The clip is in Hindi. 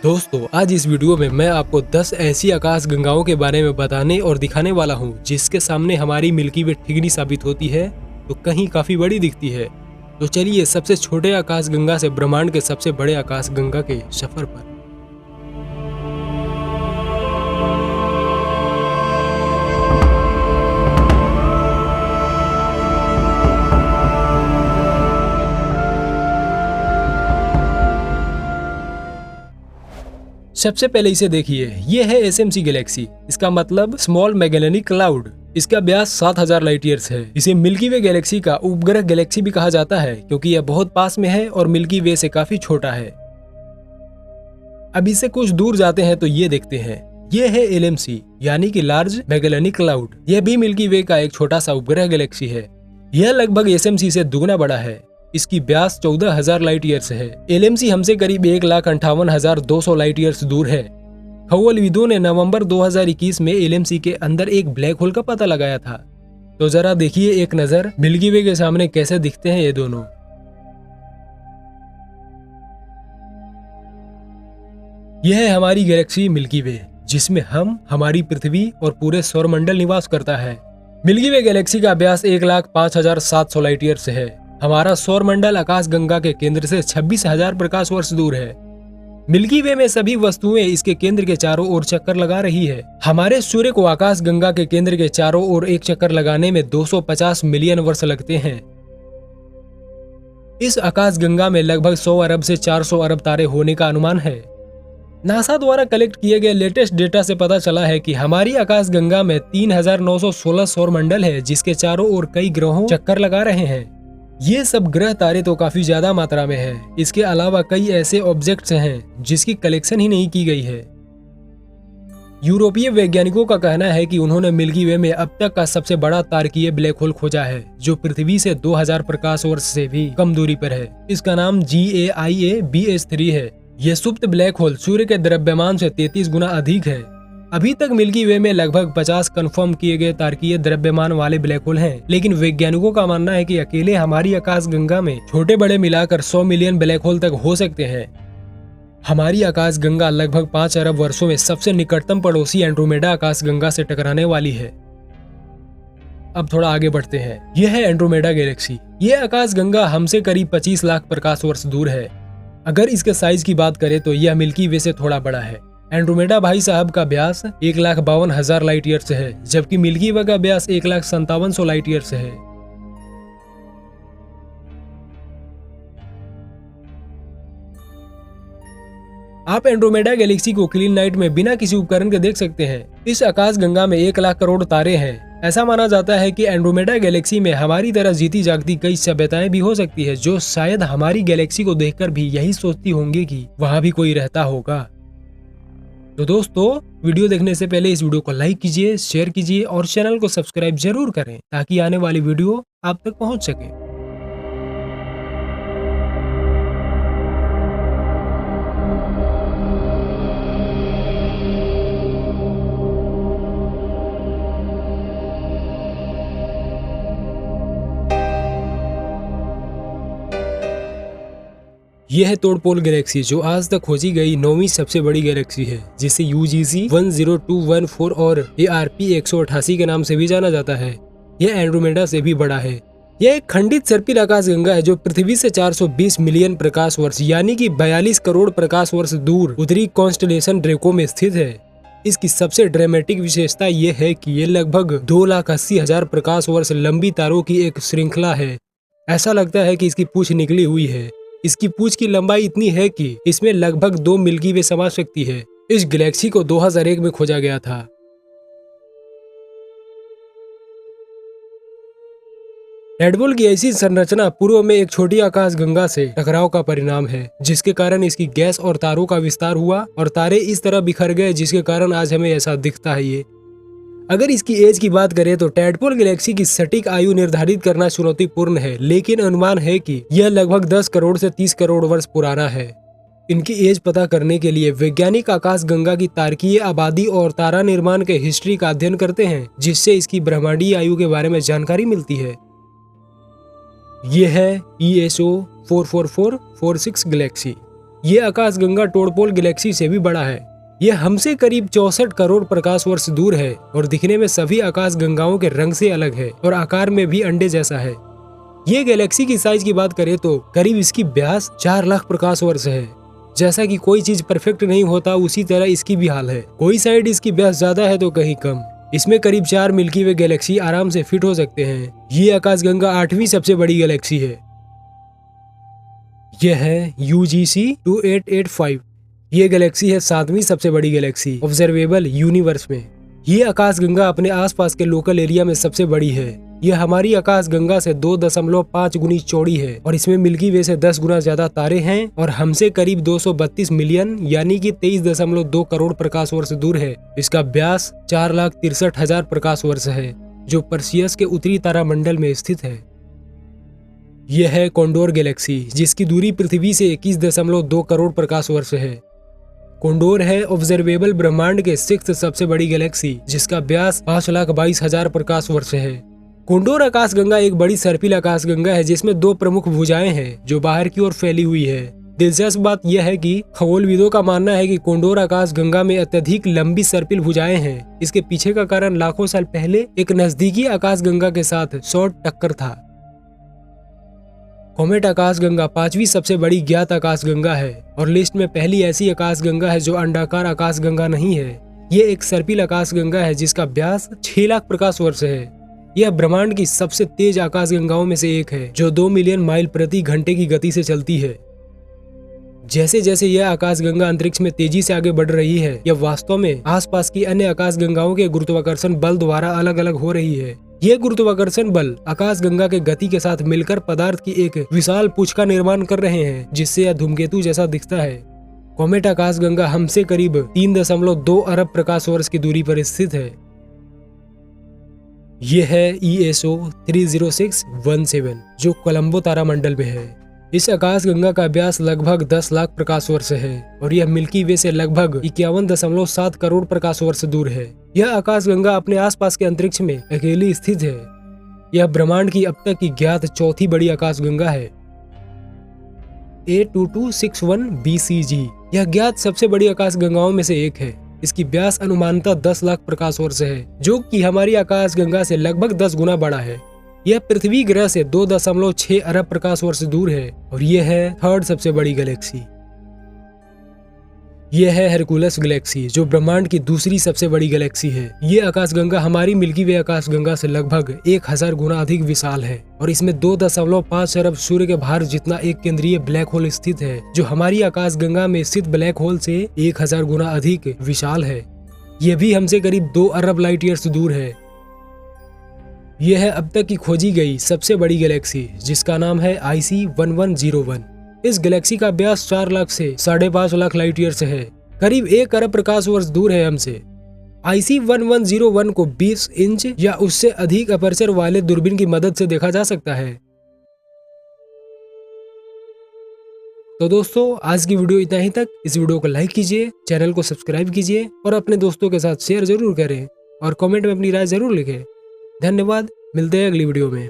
दोस्तों, आज इस वीडियो में मैं आपको 10 ऐसी आकाश गंगाओं के बारे में बताने और दिखाने वाला हूं जिसके सामने हमारी मिल्की वे ठिगनी साबित होती है तो कहीं काफी बड़ी दिखती है। तो चलिए सबसे छोटे आकाश गंगा से ब्रह्मांड के सबसे बड़े आकाश गंगा के सफर पर। सबसे पहले इसे देखिए, ये है एसएमसी गैलेक्सी। इसका मतलब स्मॉल मैगेलेनिक क्लाउड। इसका व्यास 7000 लाइट ईयर्स है। इसे मिल्की वे गैलेक्सी का उपग्रह गैलेक्सी भी कहा जाता है क्योंकि यह बहुत पास में है और मिल्की वे से काफी छोटा है। अब इससे कुछ दूर जाते हैं तो ये देखते हैं, ये है एलएमसी यानी कि लार्ज मैगेलेनिक क्लाउड। यह भी मिल्की वे का एक छोटा सा उपग्रह गैलेक्सी है। यह लगभग एसएमसी से दुगना बड़ा है। इसकी व्यास 14000 लाइट ईयर्स है। एलएमसी हमसे करीब 1,58,200 लाइट ईयर्स दूर है। खगोलविदों ने नवंबर 2021 में एलएमसी के अंदर एक ब्लैक होल का पता लगाया था। तो जरा देखिए एक नजर मिल्की वे के सामने कैसे दिखते हैं ये दोनों। यह है हमारी गैलेक्सी मिल्की वे, जिसमें हम, हमारी पृथ्वी और पूरे सौरमंडल निवास करता है। मिल्की वे गैलेक्सी का व्यास 1,05,700 लाइट ईयर्स है। हमारा सौरमंडल आकाश गंगा के केंद्र से 26,000 प्रकाश वर्ष दूर है। मिल्की वे में सभी वस्तुएं इसके केंद्र के चारों ओर चक्कर लगा रही है। हमारे सूर्य को आकाश गंगा के केंद्र के चारों ओर एक चक्कर लगाने में 250 मिलियन वर्ष लगते हैं। इस आकाश गंगा में लगभग 100 अरब से 400 अरब तारे होने का अनुमान है। नासा द्वारा कलेक्ट किए गए लेटेस्ट डेटा से पता चला है कि हमारी आकाश गंगा में 3916 सौरमंडल है, जिसके चारों ओर कई ग्रहों चक्कर लगा रहे हैं। ये सब ग्रह तारे तो काफी ज्यादा मात्रा में हैं। इसके अलावा कई ऐसे ऑब्जेक्ट्स हैं जिसकी कलेक्शन ही नहीं की गई है। यूरोपीय वैज्ञानिकों का कहना है कि उन्होंने मिल्की वे में अब तक का सबसे बड़ा तारकीय ब्लैक होल खोजा है, जो पृथ्वी से 2000 प्रकाश वर्ष से भी कम दूरी पर है। इसका नाम GAIA BH3 है। यह सुप्त ब्लैक होल सूर्य के द्रव्यमान से 33 गुना अधिक है। अभी तक मिल्की वे में लगभग 50 कंफर्म किए गए तारकीय द्रव्यमान वाले ब्लैक होल हैं, लेकिन वैज्ञानिकों का मानना है कि अकेले हमारी आकाश गंगा में छोटे बड़े मिलाकर 100 मिलियन ब्लैक होल तक हो सकते हैं। हमारी आकाश गंगा लगभग 5 अरब वर्षों में सबसे निकटतम पड़ोसी एंड्रोमेडा आकाश गंगा से टकराने वाली है। अब थोड़ा आगे बढ़ते हैं। यह है एंड्रोमेडा गैलेक्सी। यह आकाश गंगा हमसे करीब 25 लाख प्रकाश वर्ष दूर है। अगर इसके साइज की बात करें तो यह मिल्की वे से थोड़ा बड़ा है। एंड्रोमेडा भाई साहब का व्यास 1,52,000 लाइट ईयर्स है, जबकि मिल्की वे का व्यास 1,57,100 लाइट ईयर्स है। आप एंड्रोमेडा गैलेक्सी को क्लीन नाइट में बिना किसी उपकरण के देख सकते हैं। इस आकाश गंगा में 1 लाख करोड़ तारे हैं। ऐसा माना जाता है कि एंड्रोमेडा गैलेक्सी में हमारी तरह जीती जागती कई सभ्यताएं भी हो सकती है, जो शायद हमारी गैलेक्सी को देखकर भी यही सोचती होंगी कि वहां भी कोई रहता होगा। तो दोस्तों, वीडियो देखने से पहले इस वीडियो को लाइक कीजिए, शेयर कीजिए और चैनल को सब्सक्राइब जरूर करें ताकि आने वाली वीडियो आप तक पहुंच सके। यह है तोड़पोल गैलेक्सी, जो आज तक खोजी गई 9वीं सबसे बड़ी गैलेक्सी है, जिसे UGC 10214 और ARP 188 के नाम से भी जाना जाता है। यह एंड्रोमेडा से भी बड़ा है। यह एक खंडित सर्पिल आकाश गंगा है जो पृथ्वी से 420 मिलियन प्रकाश वर्ष यानी कि 42 करोड़ प्रकाश वर्ष दूर उत्तरी कॉन्स्टलेशन ड्रेको में स्थित है। इसकी सबसे ड्रामेटिक विशेषता यह है कि यह लगभग 2,80,000 प्रकाश वर्ष लंबी तारों की एक श्रृंखला है। ऐसा लगता है कि इसकी पूंछ निकली हुई है। इसकी पूंछ की लंबाई इतनी है कि इसमें लगभग 2 मिल्की वे समा सकती है। इस गैलेक्सी को 2001 में खोजा गया था। रेड बुल की ऐसी संरचना पूर्व में एक छोटी आकाश गंगा से टकराव का परिणाम है, जिसके कारण इसकी गैस और तारों का विस्तार हुआ और तारे इस तरह बिखर गए, जिसके कारण आज हमें ऐसा दिखता है। ये अगर इसकी एज की बात करें तो टैडपोल गैलेक्सी की सटीक आयु निर्धारित करना चुनौतीपूर्ण है, लेकिन अनुमान है कि यह लगभग 10 करोड़ से 30 करोड़ वर्ष पुराना है। इनकी एज पता करने के लिए वैज्ञानिक आकाश गंगा की तारकीय आबादी और तारा निर्माण के हिस्ट्री का अध्ययन करते हैं, जिससे इसकी ब्रह्मांडीय आयु के बारे में जानकारी मिलती है। यह है ESO 44446 गैलेक्सी। ये आकाशगंगा टोडपोल गैलेक्सी से भी बड़ा है। यह हमसे करीब 64 करोड़ प्रकाश वर्ष दूर है और दिखने में सभी आकाशगंगाओं के रंग से अलग है और आकार में भी अंडे जैसा है। ये गैलेक्सी की साइज की बात करें तो करीब इसकी व्यास 4 लाख प्रकाश वर्ष है। जैसा कि कोई चीज परफेक्ट नहीं होता, उसी तरह इसकी भी हाल है। कोई साइड इसकी व्यास ज्यादा है तो कहीं कम। इसमें करीब 4 मिल्की वे गैलेक्सी आराम से फिट हो सकते हैं। ये आकाशगंगा 8वीं सबसे बड़ी गैलेक्सी है। यह है UGC 2885। ये गैलेक्सी है 7वीं सबसे बड़ी गैलेक्सी ऑब्जर्वेबल यूनिवर्स में। ये आकाशगंगा अपने आसपास के लोकल एरिया में सबसे बड़ी है। यह हमारी आकाशगंगा से 2.5 गुनी चौड़ी है और इसमें मिल्की वे से 10 गुना ज्यादा तारे हैं और हमसे करीब 232 मिलियन यानी कि 23.2 करोड़ प्रकाश वर्ष दूर है। इसका व्यास 4,63,000 प्रकाश वर्ष है जो पर्सियस के उत्तरी तारामंडल में स्थित है। यह है कोंडोर गैलेक्सी जिसकी दूरी पृथ्वी से 21.2 करोड़ प्रकाश वर्ष है। कोंडोर है ऑब्जर्वेबल ब्रह्मांड के 6th सबसे बड़ी गैलेक्सी जिसका व्यास 5,22,000 प्रकाश वर्ष है। कोंडोर आकाशगंगा एक बड़ी सर्पिल आकाशगंगा है जिसमें 2 प्रमुख भुजाएं हैं जो बाहर की ओर फैली हुई है। दिलचस्प बात यह है कि खगोलविदों का मानना है कि कोंडोर आकाशगंगा में अत्यधिक लंबी सर्पिल भुजाएं हैं। इसके पीछे का कारण लाखों साल पहले एक नजदीकी आकाशगंगा के साथ शॉर्ट टक्कर था। कॉमेट आकाशगंगा 5वीं सबसे बड़ी ज्ञात आकाशगंगा है और लिस्ट में पहली ऐसी आकाशगंगा है जो अंडाकार आकाशगंगा नहीं है। ये एक सर्पिल आकाशगंगा है जिसका व्यास 6 लाख प्रकाश वर्ष है। यह ब्रह्मांड की सबसे तेज आकाशगंगाओं में से एक है जो 2 मिलियन माइल प्रति घंटे की गति से चलती है। जैसे जैसे यह आकाशगंगा अंतरिक्ष में तेजी से आगे बढ़ रही है, यह वास्तव में आसपास की अन्य आकाशगंगाओं के गुरुत्वाकर्षण बल द्वारा अलग अलग हो रही है। यह गुरुत्वाकर्षण बल आकाशगंगा के गति के साथ मिलकर पदार्थ की एक विशाल पूंछ का निर्माण कर रहे हैं जिससे यह धूमकेतु जैसा दिखता है। कॉमेट आकाशगंगा हमसे करीब 3.2 अरब प्रकाश वर्ष की दूरी पर स्थित है। यह है ESO 30617 जो कोलंबो तारामंडल में है। इस आकाशगंगा का व्यास लगभग 10 लाख प्रकाश वर्ष है और यह मिल्की वे से लगभग 51.7 करोड़ प्रकाश वर्ष दूर है। यह आकाशगंगा अपने आसपास के अंतरिक्ष में अकेली स्थित है। यह ब्रह्मांड की अब तक की ज्ञात चौथी बड़ी आकाशगंगा है। A2261 BCG यह ज्ञात सबसे बड़ी आकाशगंगाओं में से एक है। इसकी व्यास अनुमानतः 10 लाख प्रकाश वर्ष है जो कि हमारी आकाशगंगा से लगभग 10 गुना बड़ा है। यह पृथ्वी ग्रह से 2.6 अरब प्रकाश वर्ष दूर है और यह है 3rd सबसे बड़ी गैलेक्सी। यह है हेरकुलस गैलेक्सी जो ब्रह्मांड की दूसरी सबसे बड़ी गैलेक्सी है। ये आकाशगंगा हमारी मिल्की वे आकाशगंगा से लगभग 1000 गुना अधिक विशाल है और इसमें 2.5 अरब सूर्य के भार जितना एक केंद्रीय ब्लैक होल स्थित है जो हमारी आकाशगंगा में स्थित ब्लैक होल से 1000 गुना अधिक विशाल है। यह भी हमसे करीब 2 अरब लाइट ईयर्स दूर है। यह है अब तक की खोजी गई सबसे बड़ी गैलेक्सी जिसका नाम है IC 1101। इस गैलेक्सी का व्यास 4 लाख से 5.5 लाख लाइट ईयर से है, करीब 1 अरब प्रकाश वर्ष दूर है हमसे। IC 1101 को 20 इंच या उससे अधिक अपर्चर वाले दूरबीन की मदद से देखा जा सकता है। तो दोस्तों आज की वीडियो इतना ही तक। इस वीडियो को लाइक कीजिए, चैनल को सब्सक्राइब कीजिए और अपने दोस्तों के साथ शेयर जरूर करें और कमेंट में अपनी राय जरूर लिखें। धन्यवाद, मिलते हैं अगली वीडियो में।